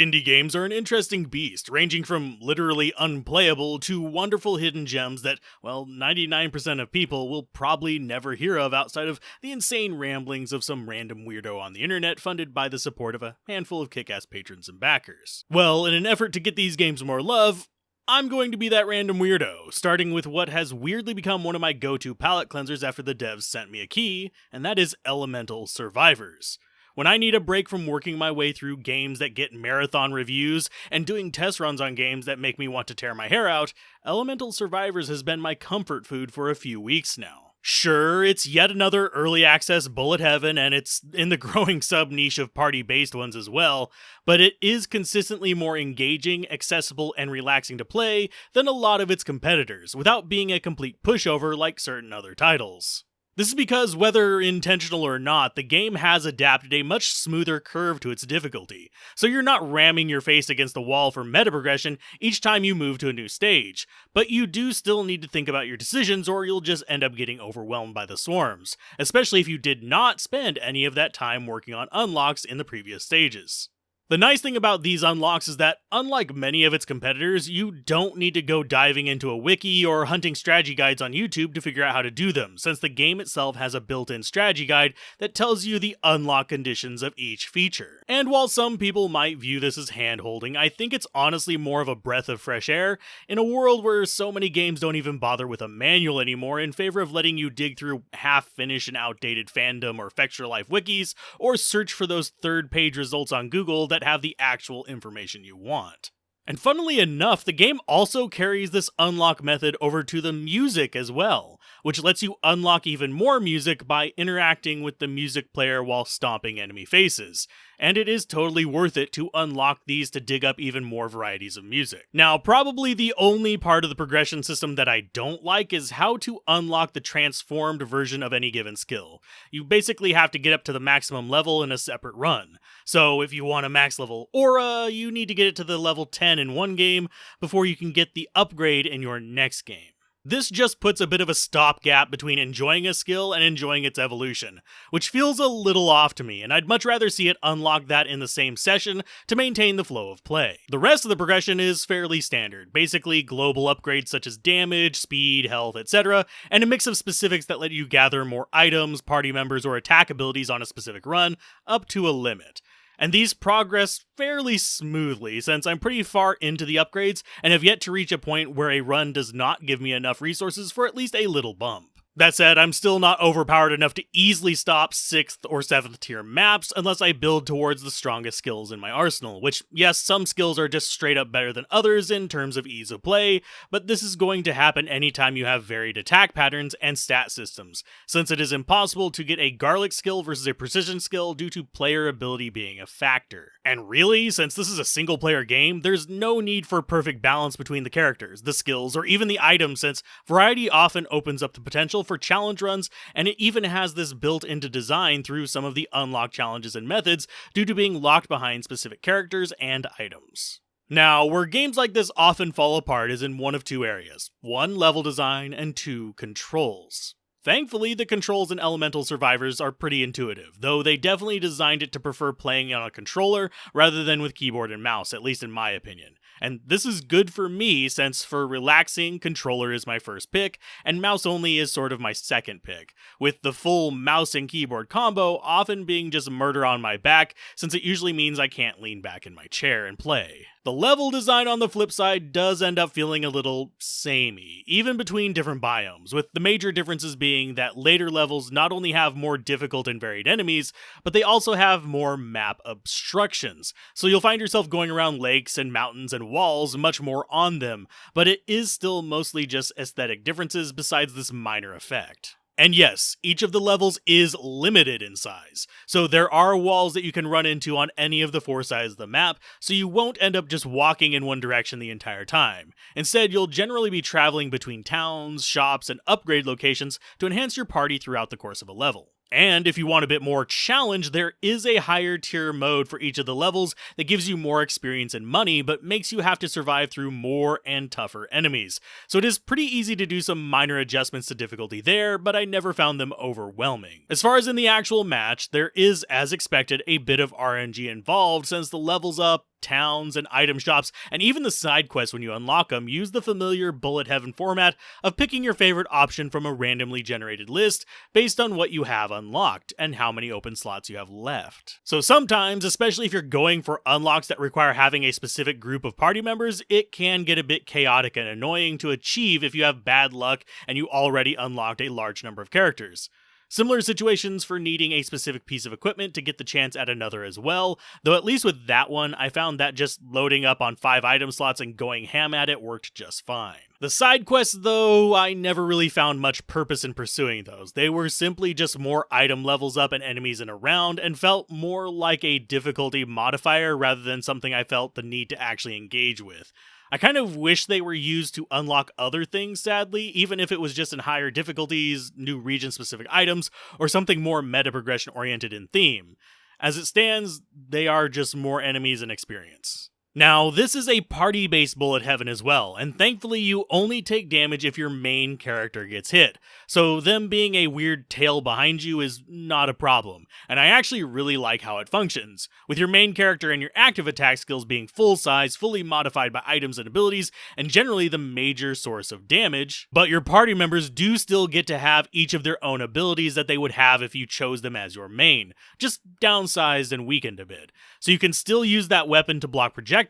Indie games are an interesting beast, ranging from literally unplayable to wonderful hidden gems that, well, 99% of people will probably never hear of outside of the insane ramblings of some random weirdo on the internet funded by the support of a handful of kick-ass patrons and backers. Well, in an effort to get these games more love, I'm going to be that random weirdo, starting with what has weirdly become one of my go-to palate cleansers after the devs sent me a key, and that is Elemental Survivors. When I need a break from working my way through games that get marathon reviews and doing test runs on games that make me want to tear my hair out, Elemental Survivors has been my comfort food for a few weeks now. Sure, it's yet another early access bullet heaven, and it's in the growing sub-niche of party-based ones as well, but it is consistently more engaging, accessible, and relaxing to play than a lot of its competitors, without being a complete pushover like certain other titles. This is because, whether intentional or not, the game has adapted a much smoother curve to its difficulty, so you're not ramming your face against the wall for meta progression each time you move to a new stage, but you do still need to think about your decisions or you'll just end up getting overwhelmed by the swarms, especially if you did not spend any of that time working on unlocks in the previous stages. The nice thing about these unlocks is that, unlike many of its competitors, you don't need to go diving into a wiki or hunting strategy guides on YouTube to figure out how to do them, since the game itself has a built-in strategy guide that tells you the unlock conditions of each feature. And while some people might view this as hand-holding, I think it's honestly more of a breath of fresh air in a world where so many games don't even bother with a manual anymore in favor of letting you dig through half-finished and outdated fandom or Fextra Life wikis, or search for those third-page results on Google that have the actual information you want. And funnily enough, the game also carries this unlock method over to the music as well, which lets you unlock even more music by interacting with the music player while stomping enemy faces. And it is totally worth it to unlock these to dig up even more varieties of music. Now, probably the only part of the progression system that I don't like is how to unlock the transformed version of any given skill. You basically have to get up to the maximum level in a separate run. So if you want a max level aura, you need to get it to the level 10 in one game before you can get the upgrade in your next game. This just puts a bit of a stopgap between enjoying a skill and enjoying its evolution, which feels a little off to me, and I'd much rather see it unlock that in the same session to maintain the flow of play. The rest of the progression is fairly standard, basically global upgrades such as damage, speed, health, etc., and a mix of specifics that let you gather more items, party members, or attack abilities on a specific run, up to a limit. And these progress fairly smoothly, since I'm pretty far into the upgrades and have yet to reach a point where a run does not give me enough resources for at least a little bump. That said, I'm still not overpowered enough to easily stop 6th or 7th tier maps unless I build towards the strongest skills in my arsenal, which, yes, some skills are just straight up better than others in terms of ease of play, but this is going to happen anytime you have varied attack patterns and stat systems, since it is impossible to get a garlic skill versus a precision skill due to player ability being a factor. And really, since this is a single player game, there's no need for perfect balance between the characters, the skills, or even the items, since variety often opens up the potential for challenge runs, and it even has this built into design through some of the unlock challenges and methods due to being locked behind specific characters and items. Now, where games like this often fall apart is in one of two areas. 1, level design, and 2, controls. Thankfully, the controls in Elemental Survivors are pretty intuitive, though they definitely designed it to prefer playing on a controller rather than with keyboard and mouse, at least in my opinion. And this is good for me, since for relaxing, controller is my first pick, and mouse only is sort of my second pick, with the full mouse and keyboard combo often being just murder on my back, since it usually means I can't lean back in my chair and play. The level design on the flip side does end up feeling a little samey, even between different biomes, with the major differences being that later levels not only have more difficult and varied enemies, but they also have more map obstructions, so you'll find yourself going around lakes and mountains and walls much more on them, but it is still mostly just aesthetic differences besides this minor effect. And yes, each of the levels is limited in size, so there are walls that you can run into on any of the 4 sides of the map, so you won't end up just walking in one direction the entire time. Instead, you'll generally be traveling between towns, shops, and upgrade locations to enhance your party throughout the course of a level. And if you want a bit more challenge, there is a higher tier mode for each of the levels that gives you more experience and money, but makes you have to survive through more and tougher enemies. So it is pretty easy to do some minor adjustments to difficulty there, but I never found them overwhelming. As far as in the actual match, there is, as expected, a bit of RNG involved, since the levels up towns and item shops, and even the side quests when you unlock them use the familiar bullet heaven format of picking your favorite option from a randomly generated list based on what you have unlocked and how many open slots you have left. So sometimes, especially if you're going for unlocks that require having a specific group of party members, it can get a bit chaotic and annoying to achieve if you have bad luck and you already unlocked a large number of characters. Similar situations for needing a specific piece of equipment to get the chance at another as well, though at least with that one, I found that just loading up on 5 item slots and going ham at it worked just fine. The side quests, though, I never really found much purpose in pursuing those. They were simply just more item levels up and enemies in a round, and felt more like a difficulty modifier rather than something I felt the need to actually engage with. I kind of wish they were used to unlock other things, sadly, even if it was just in higher difficulties, new region-specific items, or something more meta-progression-oriented in theme. As it stands, they are just more enemies and experience. Now, this is a party-based bullet heaven as well, and thankfully you only take damage if your main character gets hit, so them being a weird tail behind you is not a problem, and I actually really like how it functions, with your main character and your active attack skills being full-size, fully modified by items and abilities, and generally the major source of damage, but your party members do still get to have each of their own abilities that they would have if you chose them as your main, just downsized and weakened a bit, so you can still use that weapon to block projectiles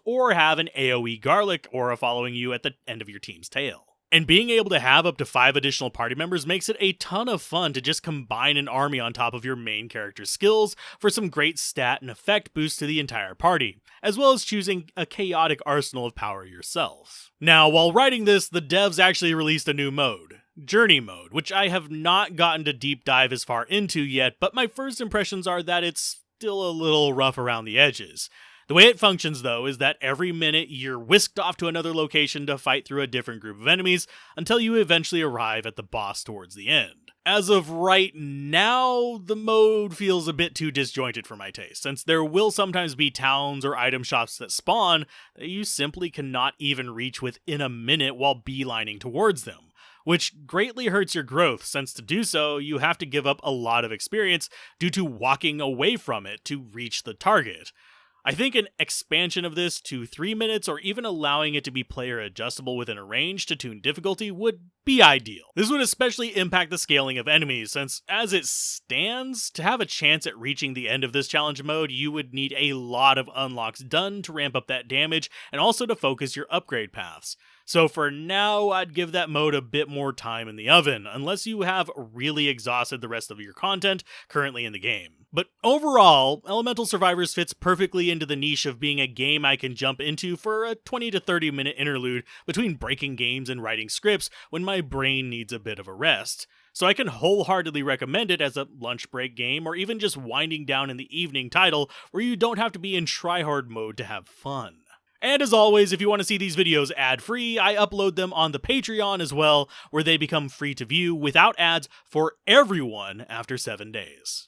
or have an AoE garlic aura following you at the end of your team's tail. And being able to have up to 5 additional party members makes it a ton of fun to just combine an army on top of your main character's skills for some great stat and effect boosts to the entire party, as well as choosing a chaotic arsenal of power yourself. Now, while writing this, the devs actually released a new mode, Journey Mode, which I have not gotten to deep dive as far into yet, but my first impressions are that it's still a little rough around the edges. The way it functions, though, is that every minute you're whisked off to another location to fight through a different group of enemies until you eventually arrive at the boss towards the end. As of right now, the mode feels a bit too disjointed for my taste, since there will sometimes be towns or item shops that spawn that you simply cannot even reach within a minute while beelining towards them, which greatly hurts your growth, since to do so, you have to give up a lot of experience due to walking away from it to reach the target. I think an expansion of this to 3 minutes or even allowing it to be player adjustable within a range to tune difficulty would be ideal. This would especially impact the scaling of enemies, since as it stands, to have a chance at reaching the end of this challenge mode, you would need a lot of unlocks done to ramp up that damage and also to focus your upgrade paths. So for now, I'd give that mode a bit more time in the oven, unless you have really exhausted the rest of your content currently in the game. But overall, Elemental Survivors fits perfectly into the niche of being a game I can jump into for a 20 to 30 minute interlude between breaking games and writing scripts when my brain needs a bit of a rest. So I can wholeheartedly recommend it as a lunch break game or even just winding down in the evening title where you don't have to be in tryhard mode to have fun. And as always, if you want to see these videos ad-free, I upload them on the Patreon as well, where they become free to view without ads for everyone after 7 days.